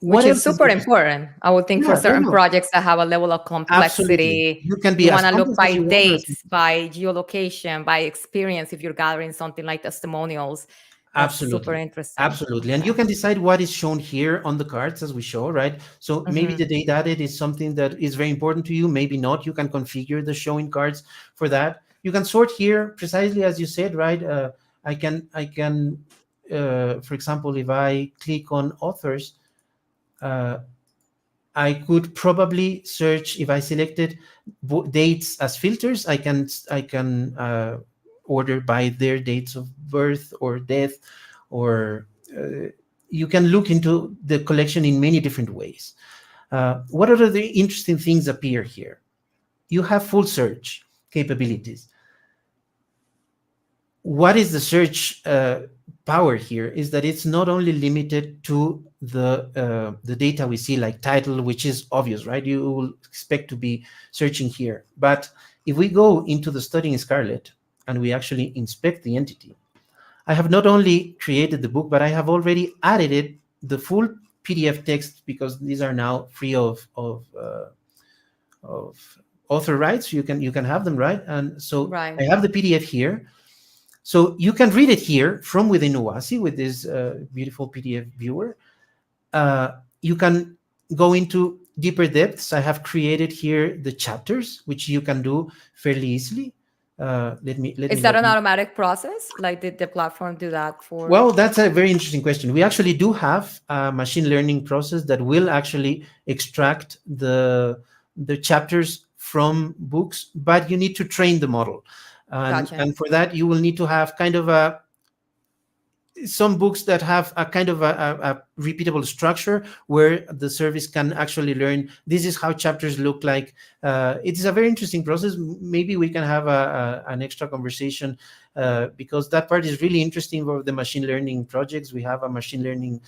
Which is super important, I would think, for certain projects that have a level of complexity. Absolutely. You can be you as want to look complex by as you want. dates, by geolocation, by experience. If you're gathering something like testimonials, that's super interesting. Absolutely. And you can decide what is shown here on the cards as we show, right? So maybe the date added is something that is very important to you, maybe not. You can configure the showing cards for that. You can sort here precisely as you said, right? I can, for example, if I click on authors, I could probably search. If I selected dates as filters, I can order by their dates of birth or death, or you can look into the collection in many different ways. What are the interesting things appear here? You have full search capabilities. What is the search power here is that it's not only limited to the data we see, like title, which is obvious, right? You will expect to be searching here. But if we go into the Study in Scarlet and we actually inspect the entity, I have not only created the book, but I have already added it, the full PDF text, because these are now free of author rights. You can have them, right? And so I have the PDF here. So you can read it here from within Uwazi with this beautiful PDF viewer. You can go into deeper depths. I have created here the chapters, which you can do fairly easily. Is that an automatic process? Like, did the platform do that for? Well, that's a very interesting question. We actually do have a machine learning process that will actually extract the chapters from books, but you need to train the model. And for that, you will need to have kind of some books that have a kind of a repeatable structure where the service can actually learn, this is how chapters look like. It is a very interesting process. Maybe we can have an extra conversation because that part is really interesting for the machine learning projects. We have a machine learning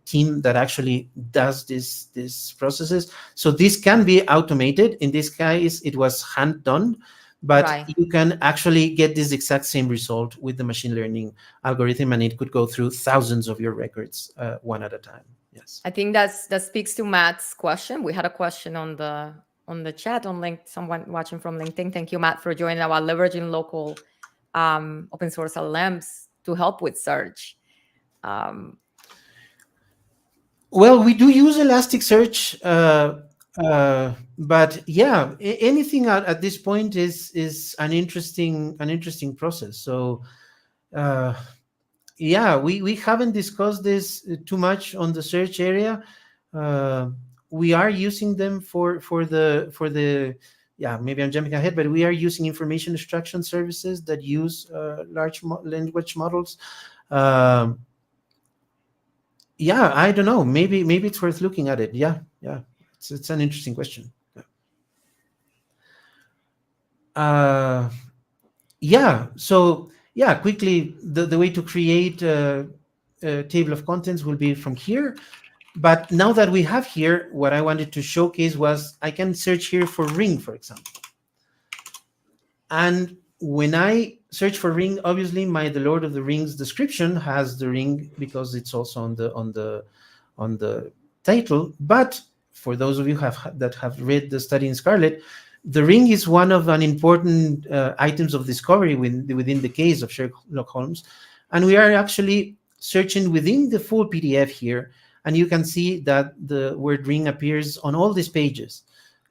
team that actually does these processes. So this can be automated. In this case, it was hand done. But you can actually get this exact same result with the machine learning algorithm, and it could go through thousands of your records one at a time. Yes, I think that speaks to Matt's question. We had a question on the chat on LinkedIn. Someone watching from LinkedIn. Thank you, Matt, for joining about leveraging local open source LLMs to help with search. Well, we do use Elasticsearch. But yeah, anything at this point is an interesting process. So yeah, we haven't discussed this too much on the search area. We are using them for the yeah, maybe I'm jumping ahead, but we are using information extraction services that use large language models. Yeah, I don't know. Maybe it's worth looking at it. Yeah. It's an interesting question. Yeah. So yeah, quickly, the way to create a table of contents will be from here. But now that we have here, what I wanted to showcase was I can search here for ring, for example. And when I search for ring, obviously the Lord of the Rings description has the ring because it's also on the title. But for those of you that have read the Study in Scarlet, the ring is one of an important items of discovery within the case of Sherlock Holmes. And we are actually searching within the full PDF here. And you can see that the word ring appears on all these pages.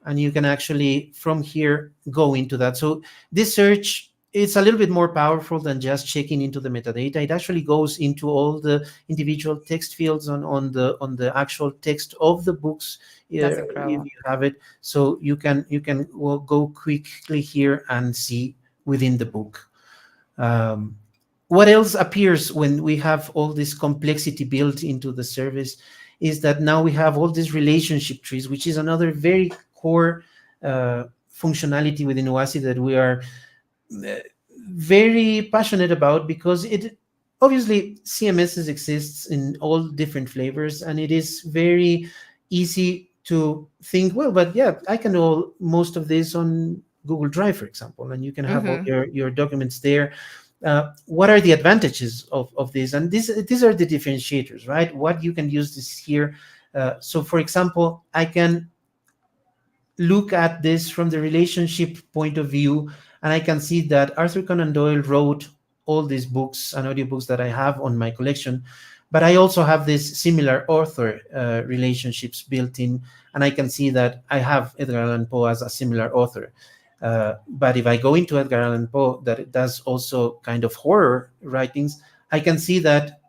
And you can actually, from here, go into that. So this search, it's a little bit more powerful than just checking into the metadata. It actually goes into all the individual text fields on the actual text of the books. If you have it, so you can go quickly here and see within the book. What else appears when we have all this complexity built into the service is that now we have all these relationship trees, which is another very core functionality within Uwazi that we are very passionate about, because it obviously CMSs exists in all different flavors, and it is very easy to think, well, but yeah, I can do most of this on Google Drive, for example, and you can have all Mm-hmm. your documents there. What are the advantages of this? And these are the differentiators, right? What you can use this here. So, for example, I can look at this from the relationship point of view, and I can see that Arthur Conan Doyle wrote all these books and audiobooks that I have on my collection, but I also have this similar author relationships built in, and I can see that I have Edgar Allan Poe as a similar author. But if I go into Edgar Allan Poe, that it does also kind of horror writings, I can see that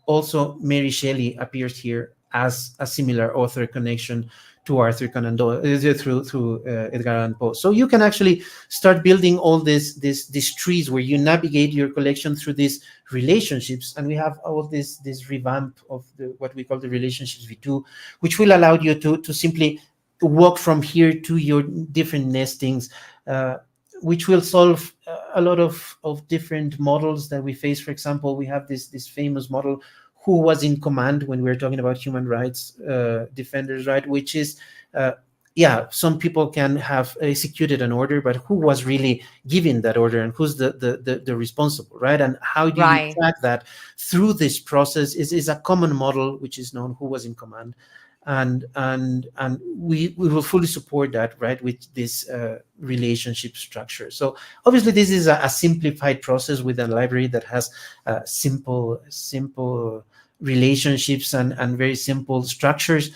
also Mary Shelley appears here as a similar author connection to Arthur Conan Doyle through Edgar Allan Poe. So you can actually start building all these trees where you navigate your collection through these relationships, and we have all this revamp of what we call the relationships V2, which will allow you to simply walk from here to your different nestings, which will solve a lot of different models that we face. For example, we have this famous model, who was in command, when we're talking about human rights defenders, right? Which is, some people can have executed an order, but who was really giving that order, and who's the responsible, right? And how do you Right. track that through this process is a common model, which is known who was in command. And we will fully support that, right, with this relationship structure. So obviously this is a simplified process with a library that has simple relationships and very simple structures,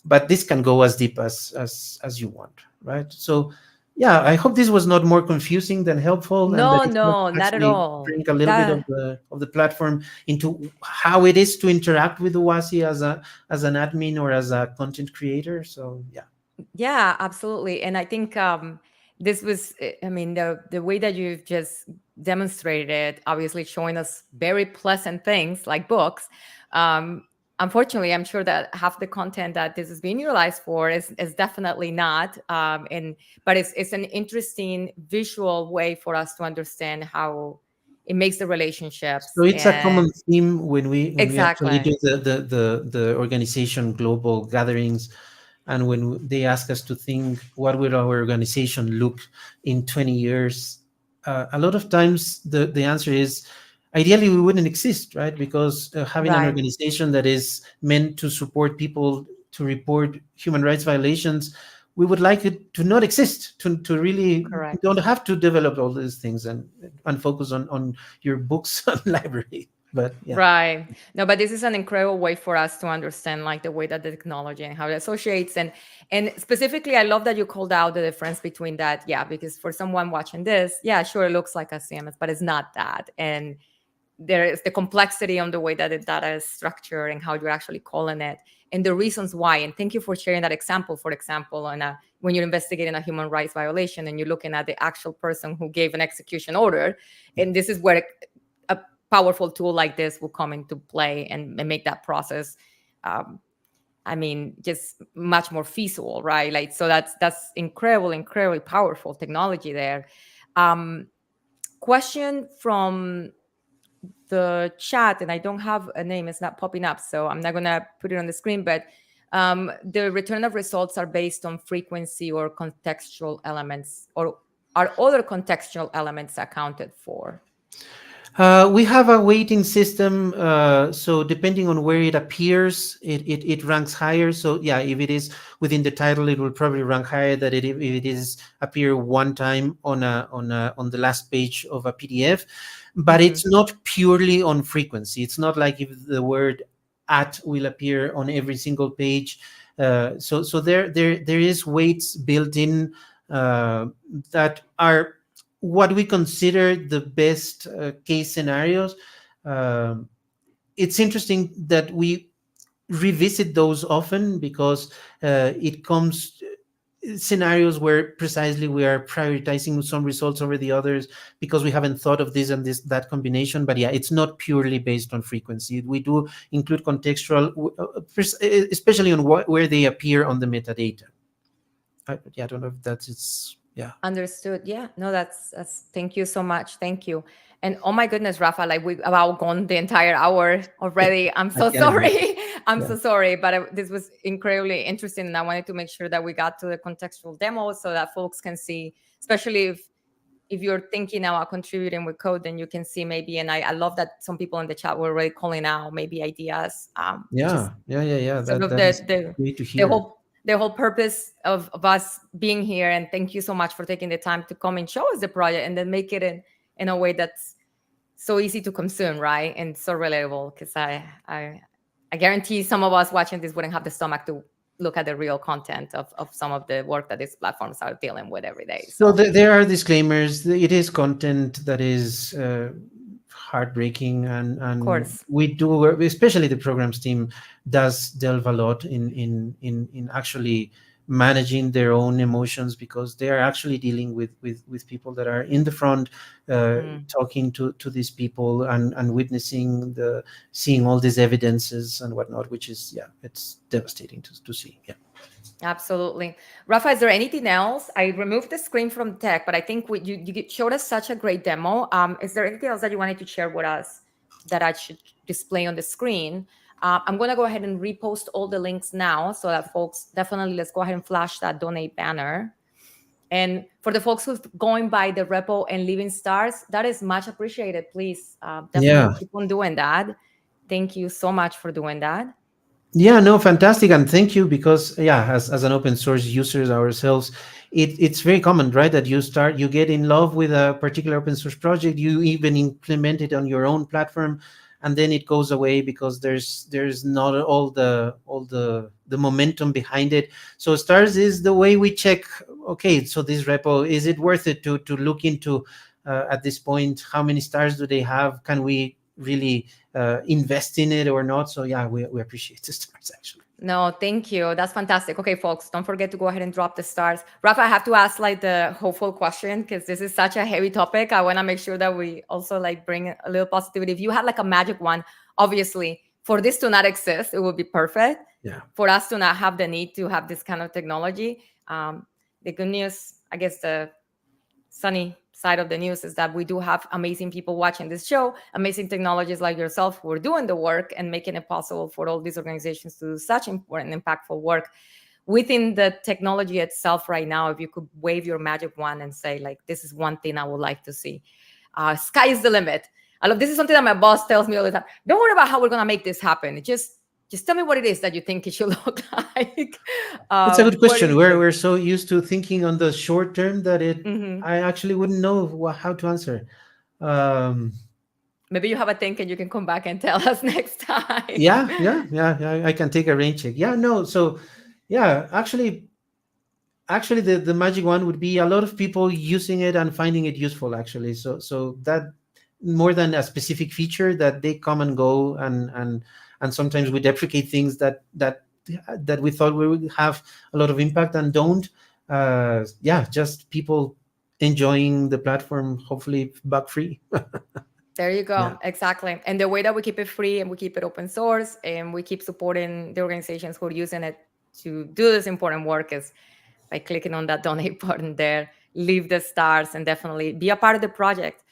but this can go as deep as you want, right? So yeah, I hope this was not more confusing than helpful, and that No, it will no, not at actually all. bring a little bit of the platform into how it is to interact with Uwazi as an admin or as a content creator. So yeah. Yeah, absolutely. And I think this was, I mean, the way that you've just demonstrated it, obviously showing us very pleasant things like books. Um, Unfortunately, I'm sure that half the content that this is being utilized for is definitely not. But it's an interesting visual way for us to understand how it makes the relationships. So it's a common And theme when we actually exactly. do the organization global gatherings, and when they ask us to think what will our organization look in 20 years, a lot of times the answer is ideally we wouldn't exist, right? Because having an Right. organization that is meant to support people to report human rights violations, we would like it to not exist, to really Correct. don't have to develop all these things and focus on your books and library. But yeah. Right. No, but this is an incredible way for us to understand like the way that the technology and how it associates. And specifically, I love that you called out the difference between that. Yeah, because for someone watching this, yeah, sure, it looks like a CMS, but it's not that. And there is the complexity on the way that the data is structured and how you're actually calling it and the reasons why. And thank you for sharing that example, for example, when you're investigating a human rights violation and you're looking at the actual person who gave an execution order. And this is where a powerful tool like this will come into play and make that process, I mean, just much more feasible, right? Like, so that's incredibly powerful technology there. Question from the chat, and I don't have a name, it's not popping up, so I'm not gonna put it on the screen, but the return of results are based on frequency or contextual elements, or are other contextual elements accounted for? We have a weighting system, so depending on where it appears, it ranks higher. So yeah, if it is within the title, it will probably rank higher than if it is appear one time on the last page of a PDF. But it's not purely on frequency. It's not like if the word "at" will appear on every single page. So there is weights built in that are what we consider the best case scenarios. It's interesting that we revisit those often because it comes scenarios where precisely we are prioritizing some results over the others because we haven't thought of this and that combination. But yeah, it's not purely based on frequency. We do include contextual, especially on where they appear on the metadata. I don't know if that's Yeah. Understood. Yeah. No, that's thank you so much. Thank you. And oh my goodness, Rafa, like we about gone the entire hour already. I'm I so can imagine. sorry. I'm Yeah. so sorry, but this was incredibly interesting, and I wanted to make sure that we got to the contextual demo so that folks can see, especially if you're thinking about contributing with code, then you can see maybe. And I love that some people in the chat were already calling out maybe ideas, which is Yeah. Yeah. Yeah. Yeah. sort of That is great to the hear. whole purpose of us being here. And thank you so much for taking the time to come and show us the project and then make it in a way that's so easy to consume, right? And so relatable, because I guarantee some of us watching this wouldn't have the stomach to look at the real content of some of the work that these platforms are dealing with every day. So So there are disclaimers. It is content that is heartbreaking, of and course. we do work, especially the programs team does delve a lot in actually managing their own emotions, because they are actually dealing with people that are in the front, talking to these people, and witnessing seeing all these evidences and whatnot, which is, yeah, it's devastating to see. Yeah. Absolutely. Rafa, is there anything else? I removed the screen from tech, but I think you showed us such a great demo. Is there anything else that you wanted to share with us that I should display on the screen? I'm going to go ahead and repost all the links now so that folks, definitely let's go ahead and flash that donate banner. And for the folks who's going by the repo and leaving stars, that is much appreciated. Please definitely Yeah. keep on doing that. Thank you so much for doing that. Yeah, no, fantastic, and thank you, because yeah, as an open source users ourselves, it's very common, right, that you get in love with a particular open source project, you even implement it on your own platform, and then it goes away because there's not all the momentum behind it. So stars is the way we check. Okay, so this repo, is it worth it to look into at this point? How many stars do they have? Can we really invest in it or not? So yeah, we appreciate the stars, actually. No, thank you. That's fantastic. Okay, folks, don't forget to go ahead and drop the stars. Rafa, I have to ask like the hopeful question, because this is such a heavy topic. I want to make sure that we also like bring a little positivity. If you had like a magic one, obviously for this to not exist, it would be perfect. Yeah. For us to not have the need to have this kind of technology. The good news, I guess the sunny side of the news, is that we do have amazing people watching this show, amazing technologies like yourself who are doing the work and making it possible for all these organizations to do such important, impactful work within the technology itself. Right now, if you could wave your magic wand and say, like, this is one thing I would like to see, sky is the limit. I love, this is something that my boss tells me all the time. Don't worry about how we're going to make this happen. Just tell me what it is that you think it should look like. It's a good What do question. you We're think? we're so used to thinking on the short term that I actually wouldn't know how to answer. Um, Maybe you have a think and you can come back and tell us next time. yeah. I can take a rain check. Yeah, no. So, yeah, actually, the magic one would be a lot of people using it and finding it useful. Actually, so that, more than a specific feature, that they come and go, and sometimes we deprecate things that we thought we would have a lot of impact and don't. Yeah, just people enjoying the platform, hopefully bug free. There you go. Yeah. Exactly. And the way that we keep it free and we keep it open source and we keep supporting the organizations who are using it to do this important work is by clicking on that donate button there, leave the stars, and definitely be a part of the project.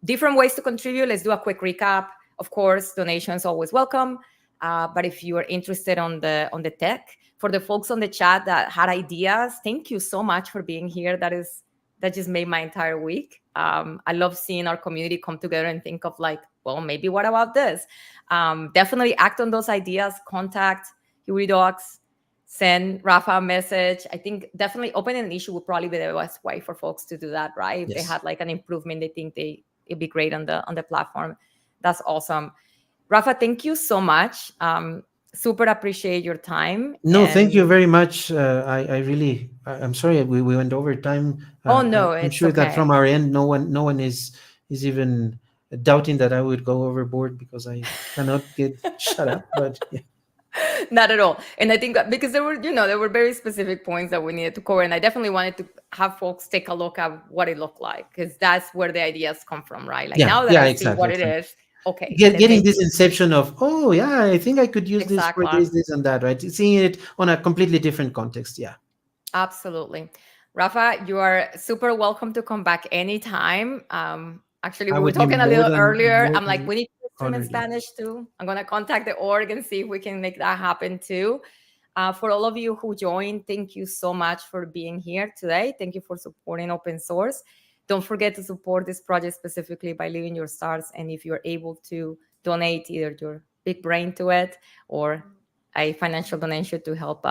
Different ways to contribute. Let's do a quick recap. Of course, donations always welcome. But if you are interested on the tech, for the folks on the chat that had ideas, thank you so much for being here. That just made my entire week. I love seeing our community come together and think of like, well, maybe what about this? Definitely act on those ideas. Contact Huridocs, send Rafa a message. I think definitely opening an issue would probably be the best way for folks to do that, right? If they Yes. had like an improvement, they think it'd be great on the platform. That's awesome. Rafa, thank you so much. Super appreciate your time. No, thank you And very much. I'm sorry we went over time. oh no, I'm it's sure that okay. from our end, no one is even doubting that I would go overboard, because I cannot get shut up. But yeah. Not at all. And I think that because there were very specific points that we needed to cover. And I definitely wanted to have folks take a look at what it looked like, because that's where the ideas come from, right? Like now that I see what it Exactly. is, okay, then Getting this maybe inception of, oh yeah, I think I could use this for exactly. this and that, right? Seeing it on a completely different context. Yeah. Absolutely. Rafa, you are super welcome to come back anytime. Actually, I we were would be talking a little earlier. more I'm like, than we need to stream in honored. Yeah. Spanish too. I'm going to contact the org and see if we can make that happen too. For all of you who joined, thank you so much for being here today. Thank you for supporting open source. Don't forget to support this project specifically by leaving your stars. And if you're able to donate either your big brain to it or a financial donation to help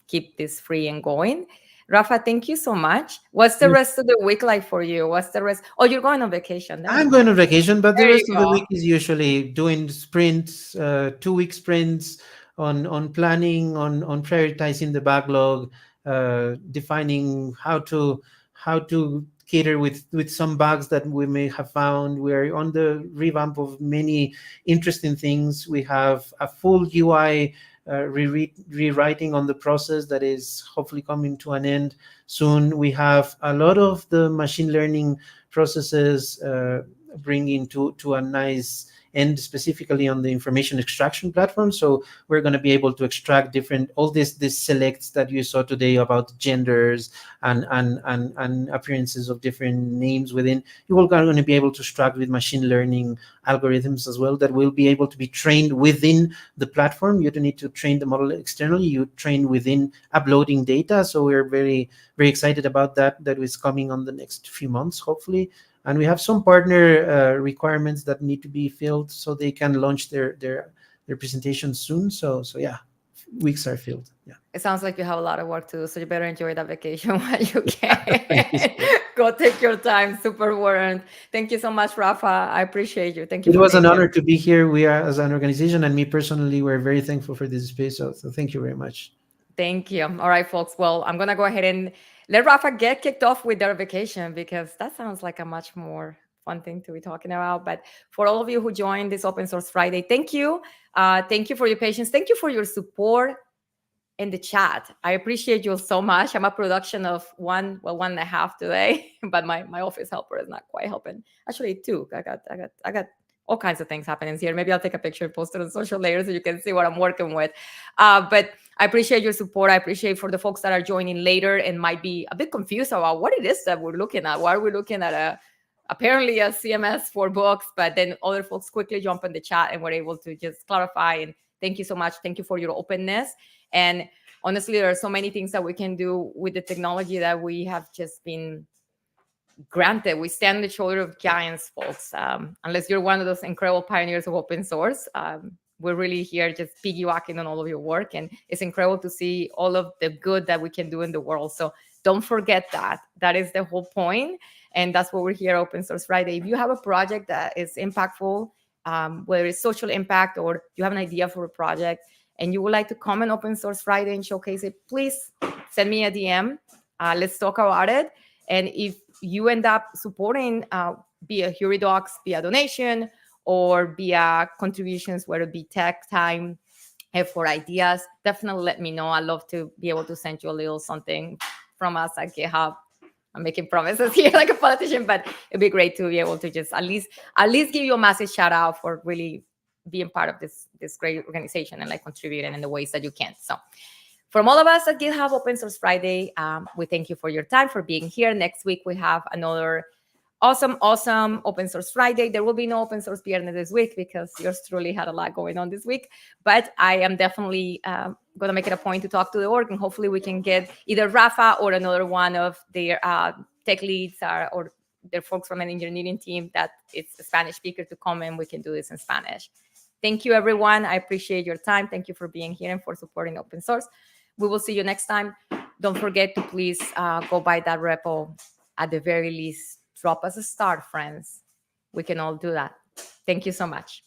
keep this free and going. Rafa, thank you so much. What's the rest of the week like for you? What's the rest? Oh, you're going on vacation. Never I'm going mind. on vacation, but the There you rest of the go. week is usually doing sprints, 2 week sprints on planning, on prioritizing the backlog, defining how to cater with some bugs that we may have found. We're on the revamp of many interesting things. We have a full UI rewriting on the process that is hopefully coming to an end soon. We have a lot of the machine learning processes bringing to a nice end, specifically on the information extraction platform. So we're going to be able to extract different all these selects that you saw today about genders and appearances of different names within. You are going to be able to extract with machine learning algorithms as well that will be able to be trained within the platform. You don't need to train the model externally. You train within uploading data. So we're very, very excited about that. That is coming on the next few months, hopefully. And we have some partner requirements that need to be filled so they can launch their presentation soon. So yeah, weeks are filled. Yeah. It sounds like you have a lot of work to do, so you better enjoy that vacation while you Thank you so can. much. Go take your time. Super warrant. Thank you so much, Rafa. I appreciate you. Thank you It for was an being honor here. to be here. We are, as an organization, and me personally, we're very thankful for this space. So thank you very much. Thank you. All right, folks. Well, I'm gonna go ahead and let Rafa get kicked off with their vacation because that sounds like a much more fun thing to be talking about. But for all of you who joined this Open Source Friday, thank you. Thank you for your patience. Thank you for your support in the chat. I appreciate you so much. I'm a production of one and a half today, but my office helper is not quite helping. Actually, two. I got all kinds of things happening here. Maybe I'll take a picture and post it on social later so you can see what I'm working with. But I appreciate your support. I appreciate for the folks that are joining later and might be a bit confused about what it is that we're looking at. Why are we looking at apparently a CMS for books, but then other folks quickly jump in the chat and we're able to just clarify. And thank you so much. Thank you for your openness. And honestly, there are so many things that we can do with the technology that we have just been granted. We stand on the shoulder of giants, folks. Unless you're one of those incredible pioneers of open source, we're really here just piggybacking on all of your work. And it's incredible to see all of the good that we can do in the world. So don't forget that. That is the whole point. And that's what we're here, Open Source Friday. If you have a project that is impactful, whether it's social impact or you have an idea for a project, and you would like to come on Open Source Friday and showcase it, please send me a DM. Let's talk about it. And if you end up supporting via Huridocs, via donation, or via contributions, whether it be tech, time, for ideas, definitely let me know. I'd love to be able to send you a little something from us at GitHub. I'm making promises here like a politician, but it'd be great to be able to just at least give you a massive shout out for really being part of this great organization and like contributing in the ways that you can. So from all of us at GitHub Open Source Friday, we thank you for your time, for being here. Next week, we have another awesome Open Source Friday. There will be no Open Source Viernes this week because yours truly had a lot going on this week. But I am definitely going to make it a point to talk to the org, and hopefully we can get either Rafa or another one of their tech leads or their folks from an engineering team that it's a Spanish speaker to come and we can do this in Spanish. Thank you, everyone. I appreciate your time. Thank you for being here and for supporting open source. We will see you next time. Don't forget to please go buy that repo. At the very least, drop us a star, friends. We can all do that. Thank you so much.